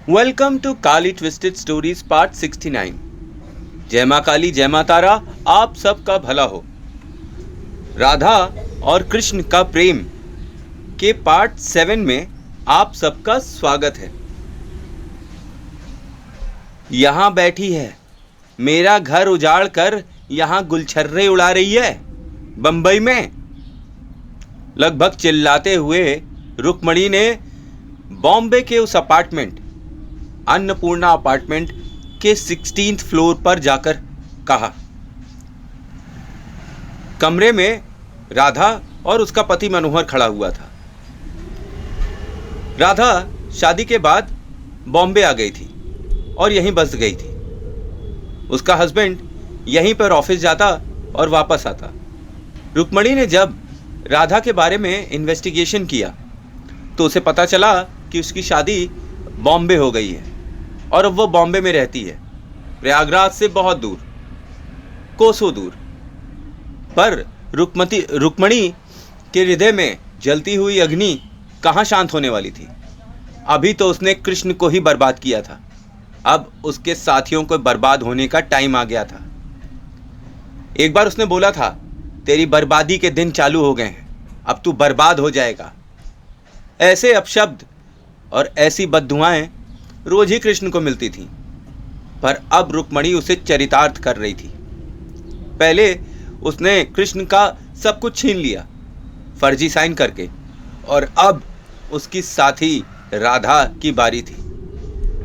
Welcome to Kali twisted stories part 69। जय माँ काली जय माँ तारा, आप सबका भला हो। राधा और कृष्ण का प्रेम के पार्ट 7 में आप सबका स्वागत है। यहाँ बैठी है, मेरा घर उजाड़ कर यहाँ गुलछर्रे उड़ा रही है बंबई में। लगभग चिल्लाते हुए रुक्मणी ने बॉम्बे के उस अपार्टमेंट अन्नपूर्णा अपार्टमेंट के 16th फ्लोर पर जाकर कहा। कमरे में राधा और उसका पति मनोहर खड़ा हुआ था। राधा शादी के बाद बॉम्बे आ गई थी और यहीं बस गई थी। उसका हस्बैंड यहीं पर ऑफिस जाता और वापस आता। रुक्मणी ने जब राधा के बारे में इन्वेस्टिगेशन किया तो उसे पता चला कि उसकी शादी बॉम्बे हो गई है और अब वो बॉम्बे में रहती है, प्रयागराज से बहुत दूर, कोसों दूर। पर रुक्मणी के हृदय में जलती हुई अग्नि कहाँ शांत होने वाली थी। अभी तो उसने कृष्ण को ही बर्बाद किया था, अब उसके साथियों को बर्बाद होने का टाइम आ गया था। एक बार उसने बोला था, तेरी बर्बादी के दिन चालू हो गए हैं, अब तू बर्बाद हो जाएगा। ऐसे अपशब्द और ऐसी बद्दुआएं रोज ही कृष्ण को मिलती थीं, पर अब रुक्मणी उसे चरितार्थ कर रही थी। पहले उसने कृष्ण का सब कुछ छीन लिया फर्जी साइन करके, और अब उसकी साथी राधा की बारी थी।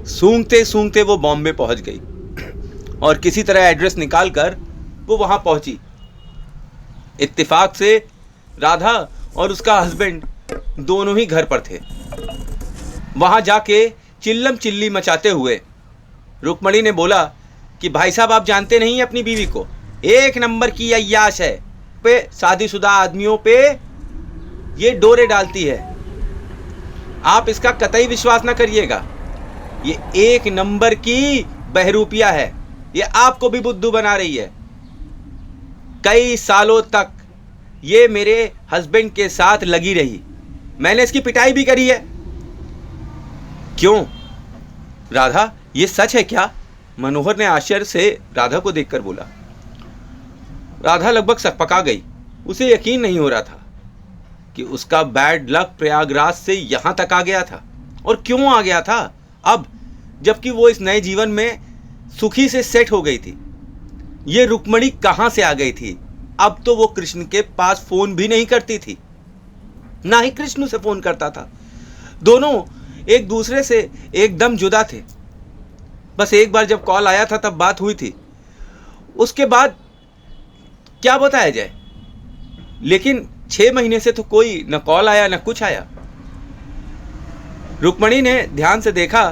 सूंघते सूंघते वो बॉम्बे पहुंच गई और किसी तरह एड्रेस निकालकर वो वहां पहुंची। इत्तेफाक से राधा और उसका हस्बैंड दोनों ही घर पर थे। वहां जाके चिल्लम चिल्ली मचाते हुए रुक्मणी ने बोला कि भाई साहब, आप जानते नहीं हैं अपनी बीवी को, एक नंबर की अय्याश है, पे शादीशुदा आदमियों पे ये डोरे डालती है। आप इसका कतई विश्वास ना करिएगा, ये एक नंबर की बहरूपिया है, ये आपको भी बुद्धू बना रही है। कई सालों तक ये मेरे हस्बैंड के साथ लगी रही, मैंने इसकी पिटाई भी करी है। क्यों राधा, ये सच है क्या? मनोहर ने आश्चर्य से राधा को देखकर बोला। राधा लगभग सकपका गई। उसे यकीन नहीं हो रहा था कि उसका बैड लक प्रयागराज से यहां तक आ गया था। और क्यों आ गया था अब, जबकि वो इस नए जीवन में सुखी से सेट हो गई थी। ये रुक्मणी कहां से आ गई थी? अब तो वो कृष्ण के पास फोन भी नहीं करती थी, ना ही कृष्ण से फोन करता था। दोनों एक दूसरे से एकदम जुदा थे। बस एक बार जब कॉल आया था तब बात हुई थी, उसके बाद क्या बताया जाए। लेकिन 6 महीने से तो कोई न कॉल आया न कुछ आया। रुक्मणी ने ध्यान से देखा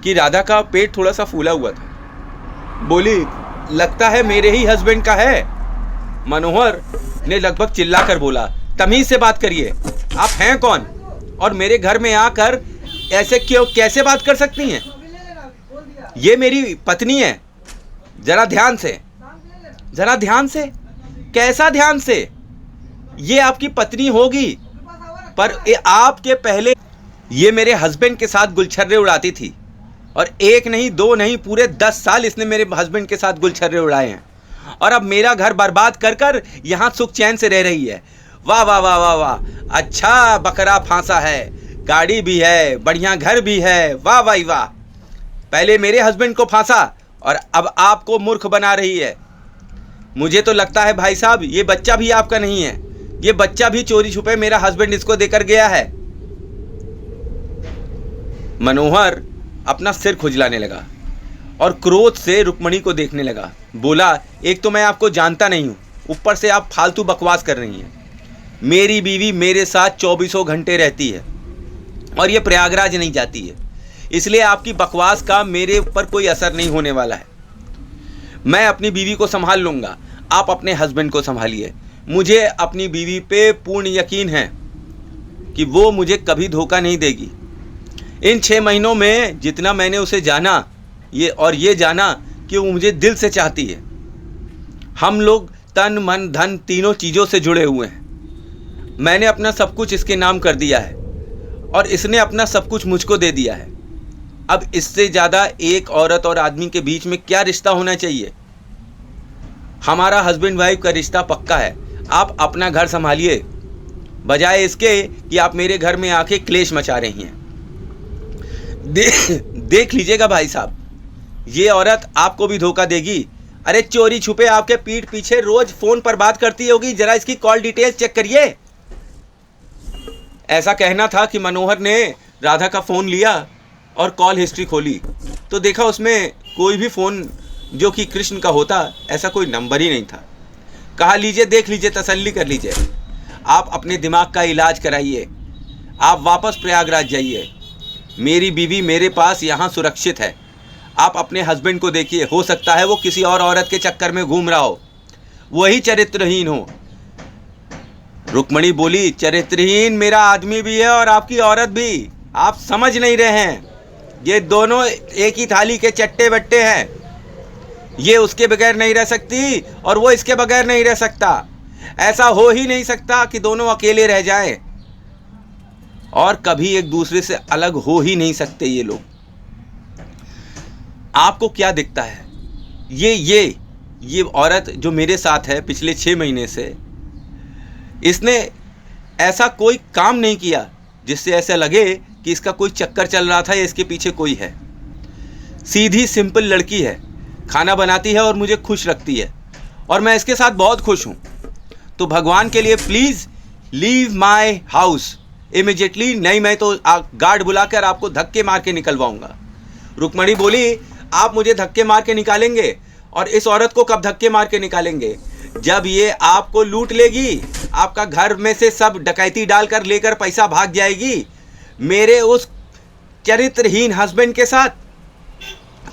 कि राधा का पेट थोड़ा सा फूला हुआ था। बोली, लगता है मेरे ही हस्बैंड का है। मनोहर ने लगभग चिल्लाकर बोला, तमीज से बात करिए, आप हैं कौन और मेरे घर में आकर ऐसे क्यों, कैसे बात कर सकती हैं? ये मेरी पत्नी है। जरा ध्यान से, जरा ध्यान से। कैसा ध्यान से? ये आपकी पत्नी होगी, पर आपके पहले ये मेरे हस्बैंड के साथ गुलछर्रे उड़ाती थी, और एक नहीं दो नहीं, पूरे 10 साल इसने मेरे हस्बैंड के साथ गुलछर्रे उड़ाए हैं, और अब मेरा घर बर्बाद कर कर यहाँ सुख चैन से रह रही है। वाह वाह वाह वाह वाह, अच्छा बकरा फांसा है, गाड़ी भी है, बढ़िया घर भी है, वाह भाई वाह। पहले मेरे हस्बैंड को फांसा और अब आपको मूर्ख बना रही है। मुझे तो लगता है भाई साहब, ये बच्चा भी आपका नहीं है, ये बच्चा भी चोरी छुपे मेरा हस्बैंड इसको देकर गया है। मनोहर अपना सिर खुजलाने लगा और क्रोध से रुक्मणी को देखने लगा। बोला, एक तो मैं आपको जानता नहीं हूं, ऊपर से आप फालतू बकवास कर रही हैं। मेरी बीवी मेरे साथ 24 घंटे रहती है और ये प्रयागराज नहीं जाती है, इसलिए आपकी बकवास का मेरे ऊपर कोई असर नहीं होने वाला है। मैं अपनी बीवी को संभाल लूँगा, आप अपने हस्बैंड को संभालिए। मुझे अपनी बीवी पे पूर्ण यकीन है कि वो मुझे कभी धोखा नहीं देगी। इन 6 महीनों में जितना मैंने उसे जाना, ये जाना कि वो मुझे दिल से चाहती है। हम लोग तन मन धन तीनों चीज़ों से जुड़े हुए हैं। मैंने अपना सब कुछ इसके नाम कर दिया है और इसने अपना सब कुछ मुझको दे दिया है। अब इससे ज़्यादा एक औरत और आदमी के बीच में क्या रिश्ता होना चाहिए। हमारा हस्बैंड वाइफ का रिश्ता पक्का है। आप अपना घर संभालिए, बजाय इसके कि आप मेरे घर में आके क्लेश मचा रही हैं। देख लीजिएगा भाई साहब, ये औरत आपको भी धोखा देगी। अरे चोरी छुपे आपके पीठ पीछे रोज फोन पर बात करती होगी, जरा इसकी कॉल डिटेल्स चेक करिए। ऐसा कहना था कि मनोहर ने राधा का फोन लिया और कॉल हिस्ट्री खोली तो देखा उसमें कोई भी फोन जो कि कृष्ण का होता ऐसा कोई नंबर ही नहीं था। कहा लीजिए, देख लीजिए, तसल्ली कर लीजिए, आप अपने दिमाग का इलाज कराइए, आप वापस प्रयागराज जाइए। मेरी बीवी मेरे पास यहाँ सुरक्षित है। आप अपने हस्बैंड को देखिए, हो सकता है वो किसी और औरत के चक्कर में घूम रहा हो, वही चरित्रहीन हो। रुक्मणी बोली, चरित्रहीन मेरा आदमी भी है और आपकी औरत भी। आप समझ नहीं रहे हैं, ये दोनों एक ही थाली के चट्टे बट्टे हैं। ये उसके बगैर नहीं रह सकती और वो इसके बगैर नहीं रह सकता। ऐसा हो ही नहीं सकता कि दोनों अकेले रह जाएं, और कभी एक दूसरे से अलग हो ही नहीं सकते ये लोग। आपको क्या दिखता है? ये औरत जो मेरे साथ है पिछले 6 महीने से, इसने ऐसा कोई काम नहीं किया जिससे ऐसा लगे कि इसका कोई चक्कर चल रहा था या इसके पीछे कोई है। सीधी सिंपल लड़की है, खाना बनाती है और मुझे खुश रखती है, और मैं इसके साथ बहुत खुश हूं। तो भगवान के लिए please leave my house immediately, नहीं मैं तो गार्ड बुलाकर आपको धक्के मार के निकलवाऊंगा। रुक्मणी बोली, आप मुझे धक्के मार के निकालेंगे और इस औरत को कब धक्के मार के निकालेंगे? जब ये आपको लूट लेगी, आपका घर में से सब डकैती डालकर लेकर पैसा भाग जाएगी मेरे उस चरित्रहीन हस्बैंड के साथ,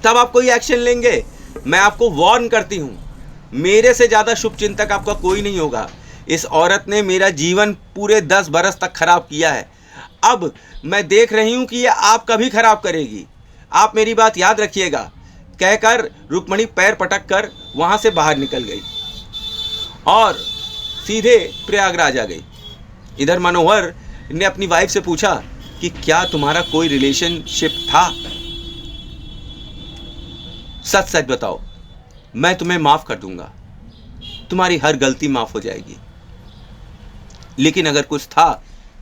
तब आप कोई एक्शन लेंगे। मैं आपको वार्न करती हूँ, मेरे से ज़्यादा शुभचिंतक आपका कोई नहीं होगा। इस औरत ने मेरा जीवन पूरे 10 बरस तक खराब किया है। अब मैं देख रही हूँ कि ये आपका भी खराब करेगी। आप मेरी बात याद रखिएगा, कहकर रुक्मणी पैर पटक कर वहाँ से बाहर निकल गई और सीधे प्रयागराज आ गई। इधर मनोहर ने अपनी वाइफ से पूछा कि क्या तुम्हारा कोई रिलेशनशिप था? सच सच बताओ, मैं तुम्हें माफ कर दूंगा, तुम्हारी हर गलती माफ हो जाएगी, लेकिन अगर कुछ था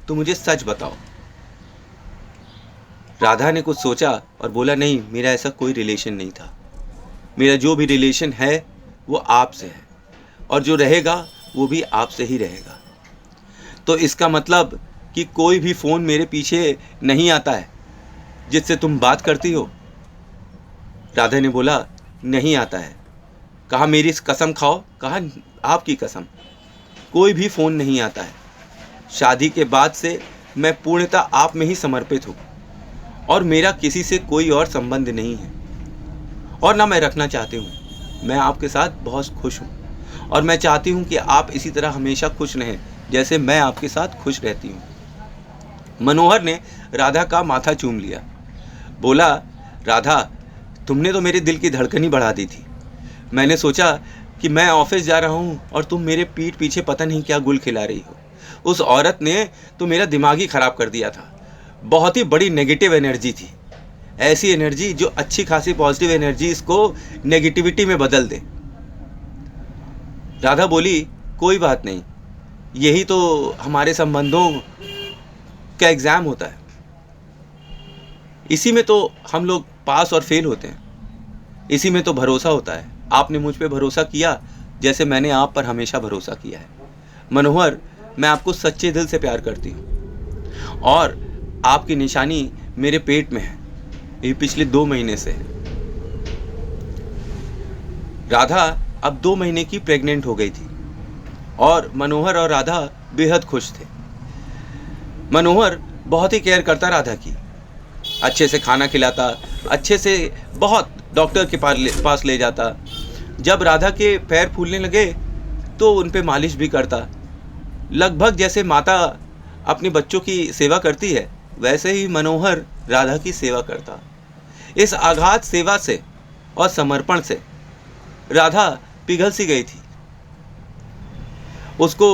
तो मुझे सच बताओ। राधा ने कुछ सोचा और बोला, नहीं, मेरा ऐसा कोई रिलेशन नहीं था। मेरा जो भी रिलेशन है वो आपसे है, और जो रहेगा वो भी आपसे ही रहेगा। तो इसका मतलब कि कोई भी फ़ोन मेरे पीछे नहीं आता है जिससे तुम बात करती हो? राधा ने बोला, नहीं आता है। कहा, मेरी कसम खाओ। कहा, आपकी कसम, कोई भी फ़ोन नहीं आता है। शादी के बाद से मैं पूर्णतः आप में ही समर्पित हूँ और मेरा किसी से कोई और संबंध नहीं है, और ना मैं रखना चाहती हूँ। मैं आपके साथ बहुत खुश हूँ और मैं चाहती हूँ कि आप इसी तरह हमेशा खुश रहें जैसे मैं आपके साथ खुश रहती हूँ। मनोहर ने राधा का माथा चूम लिया। बोला, राधा, तुमने तो मेरे दिल की धड़कन ही बढ़ा दी थी। मैंने सोचा कि मैं ऑफिस जा रहा हूँ और तुम मेरे पीठ पीछे पता नहीं क्या गुल खिला रही हो। उस औरत ने तो मेरा दिमाग ही खराब कर दिया था। बहुत ही बड़ी नेगेटिव एनर्जी थी, ऐसी एनर्जी जो अच्छी खासी पॉजिटिव एनर्जी इसको नेगेटिविटी में बदल दे। राधा बोली, कोई बात नहीं, यही तो हमारे संबंधों का एग्ज़ाम होता है, इसी में तो हम लोग पास और फेल होते हैं, इसी में तो भरोसा होता है। आपने मुझ पे भरोसा किया जैसे मैंने आप पर हमेशा भरोसा किया है। मनोहर, मैं आपको सच्चे दिल से प्यार करती हूँ और आपकी निशानी मेरे पेट में है, ये पिछले 2 महीने से है। राधा अब 2 महीने की प्रेग्नेंट हो गई थी और मनोहर और राधा बेहद खुश थे। मनोहर बहुत ही केयर करता राधा की, अच्छे से खाना खिलाता, अच्छे से बहुत डॉक्टर के पास ले जाता। जब राधा के पैर फूलने लगे तो उन पे मालिश भी करता। लगभग जैसे माता अपने बच्चों की सेवा करती है वैसे ही मनोहर राधा की सेवा करता। इस अगाध सेवा से और समर्पण से राधा पिघल सी गई थी। उसको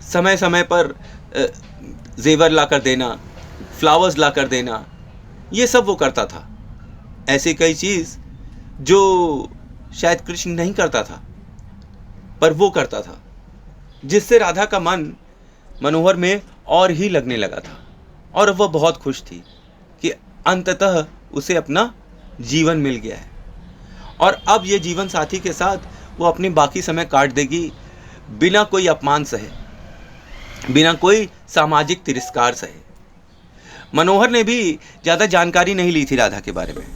समय समय पर जेवर लाकर देना, फ्लावर्स लाकर देना, ये सब वो करता था। ऐसी कई चीज जो शायद कृष्ण नहीं करता था, पर वो करता था, जिससे राधा का मन मनोहर में और ही लगने लगा था। और वह बहुत खुश थी कि अंततः उसे अपना जीवन मिल गया है, और अब ये जीवन साथी के साथ वो अपनी बाकी समय काट देगी, बिना कोई अपमान सहे, बिना कोई सामाजिक तिरस्कार सहे। मनोहर ने भी ज़्यादा जानकारी नहीं ली थी राधा के बारे में,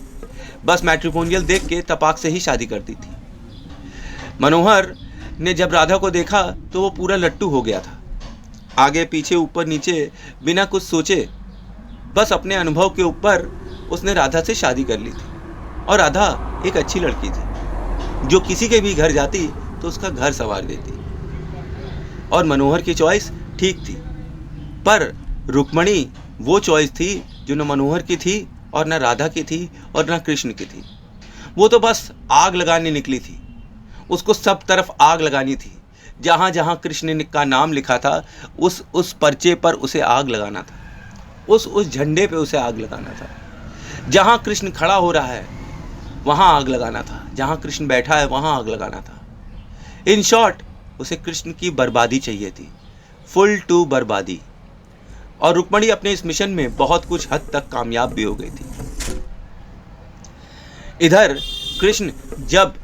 बस मैट्रिमोनियल देख के तपाक से ही शादी कर दी थी। मनोहर ने जब राधा को देखा तो वो पूरा लट्टू हो गया था। आगे पीछे ऊपर नीचे बिना कुछ सोचे, बस अपने अनुभव के ऊपर उसने राधा से शादी कर ली थी। और राधा एक अच्छी लड़की थी जो किसी के भी घर जाती तो उसका घर संवार देती। और मनोहर की चॉइस ठीक थी, पर रुक्मणी वो चॉइस थी जो न मनोहर की थी और न राधा की थी और न कृष्ण की थी। वो तो बस आग लगाने निकली थी। उसको सब तरफ आग लगानी थी। जहाँ जहाँ कृष्ण का नाम लिखा था उस पर्चे पर उसे आग लगाना था, उस झंडे पे उसे आग लगाना था। जहाँ कृष्ण खड़ा हो रहा है वहाँ आग लगाना था, जहाँ कृष्ण बैठा है वहाँ आग लगाना था। इन शॉर्ट उसे कृष्ण की बर्बादी चाहिए थी, फुल टू बर्बादी। और रुक्मणी अपने इस मिशन में बहुत कुछ हद तक कामयाब भी हो गई थी। इधर कृष्ण जब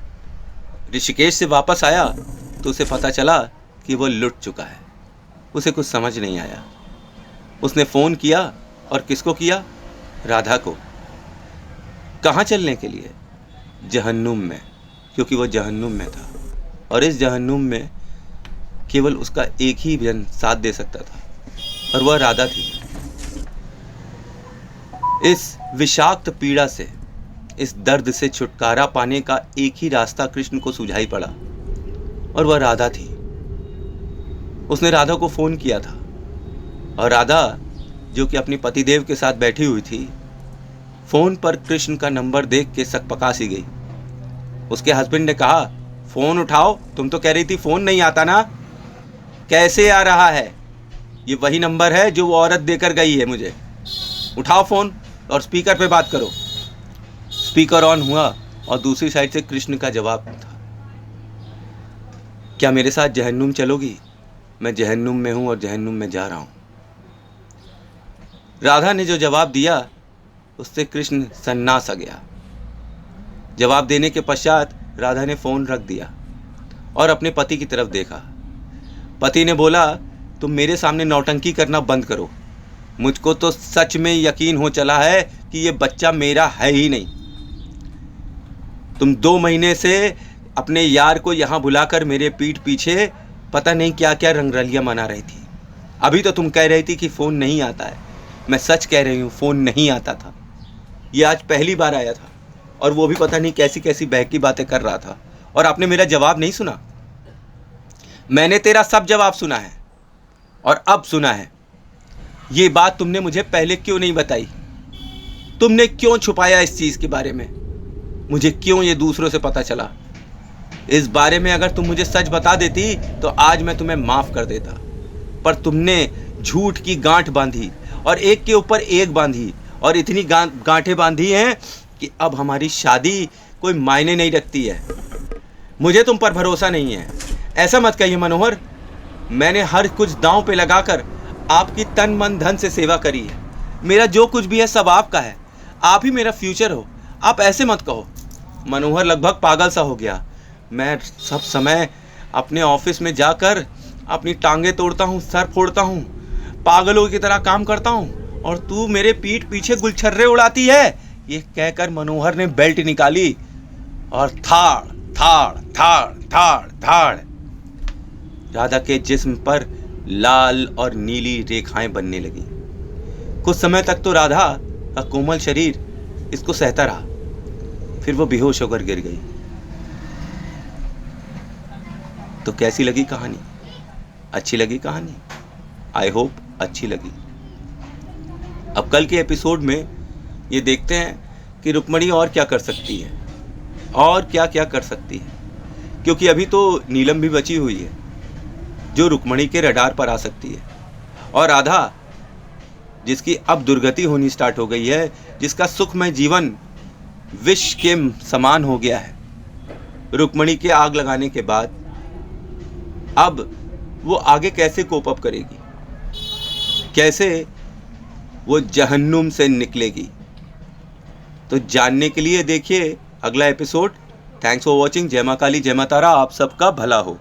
ऋषिकेश से वापस आया तो उसे पता चला कि वो लुट चुका है। उसे कुछ समझ नहीं आया। उसने फोन किया, और किसको किया? राधा को। कहाँ चलने के लिए? जहन्नुम में, क्योंकि वो जहन्नुम में था, और इस जहन्नुम में केवल उसका एक ही जन साथ दे सकता था, और वह राधा थी। इस विषाक्त पीड़ा से, इस दर्द से छुटकारा पाने का एक ही रास्ता कृष्ण को सुझाई पड़ा, और वह राधा थी। उसने राधा को फोन किया था, और राधा जो कि अपनी पतिदेव के साथ बैठी हुई थी, फोन पर कृष्ण का नंबर देख के सकपका सी गई। उसके हस्बैंड ने कहा, फोन उठाओ, तुम तो कह रही थी फोन नहीं आता ना। कैसे आ रहा है? ये वही नंबर है जो वो औरत देकर गई है मुझे। उठाओ फोन और स्पीकर पे बात करो। स्पीकर ऑन हुआ और दूसरी साइड से कृष्ण का जवाब था, क्या मेरे साथ जहन्नुम चलोगी? मैं जहन्नुम में हूं और जहन्नुम में जा रहा हूं। राधा ने जो जवाब दिया उससे कृष्ण सन्ना सा गया। जवाब देने के पश्चात राधा ने फोन रख दिया और अपने पति की तरफ देखा। पति ने बोला, तुम मेरे सामने नौटंकी करना बंद करो। मुझको तो सच में यकीन हो चला है कि ये बच्चा मेरा है ही नहीं। तुम 2 महीने से अपने यार को यहाँ बुलाकर मेरे पीठ पीछे पता नहीं क्या क्या रंगरलियां मना रही थी। अभी तो तुम कह रही थी कि फ़ोन नहीं आता है। मैं सच कह रही हूँ, फ़ोन नहीं आता था। ये आज पहली बार आया था, और वो भी पता नहीं कैसी कैसी बहकी बातें कर रहा था, और आपने मेरा जवाब नहीं सुना। मैंने तेरा सब जवाब सुना है, और अब सुना है। ये बात तुमने मुझे पहले क्यों नहीं बताई? तुमने क्यों छुपाया इस चीज़ के बारे में? मुझे क्यों ये दूसरों से पता चला? इस बारे में अगर तुम मुझे सच बता देती तो आज मैं तुम्हें माफ़ कर देता, पर तुमने झूठ की गांठ बांधी, और एक के ऊपर एक बांधी, और इतनी गांठें बांधी हैं कि अब हमारी शादी कोई मायने नहीं रखती है। मुझे तुम पर भरोसा नहीं है। ऐसा मत कहिए मनोहर। मैंने हर कुछ दांव पे लगाकर आपकी तन मन धन से सेवा करी है। मेरा जो कुछ भी है सब आपका है। आप ही मेरा फ्यूचर हो। आप ऐसे मत कहो। मनोहर लगभग पागल सा हो गया। मैं सब समय अपने ऑफिस में जाकर अपनी टांगें तोड़ता हूँ, सर फोड़ता हूँ, पागलों की तरह काम करता हूँ, और तू मेरे पीठ पीछे गुलछर्रे उड़ाती है। ये कहकर मनोहर ने बेल्ट निकाली और थाड़ थाड़ थाड़ थाड़ थाड़ राधा के जिस्म पर लाल और नीली रेखाएं बनने लगी। कुछ समय तक तो राधा का कोमल शरीर इसको सहता रहा, फिर वो बेहोश होकर गिर गई। तो कैसी लगी कहानी? अच्छी लगी कहानी? आई होप अच्छी लगी। अब कल के एपिसोड में ये देखते हैं कि रुक्मणी और क्या कर सकती है, और क्या क्या कर सकती है, क्योंकि अभी तो नीलम भी बची हुई है जो रुक्मणी के रडार पर आ सकती है, और राधा जिसकी अब दुर्गति होनी स्टार्ट हो गई है, जिसका सुखमय जीवन विष के समान हो गया है। रुक्मणी के आग लगाने के बाद अब वो आगे कैसे कोप अप करेगी, कैसे वो जहन्नुम से निकलेगी, तो जानने के लिए देखिए अगला एपिसोड। Thanks for watching. जय मां काली, जय मां तारा, आप सबका भला हो।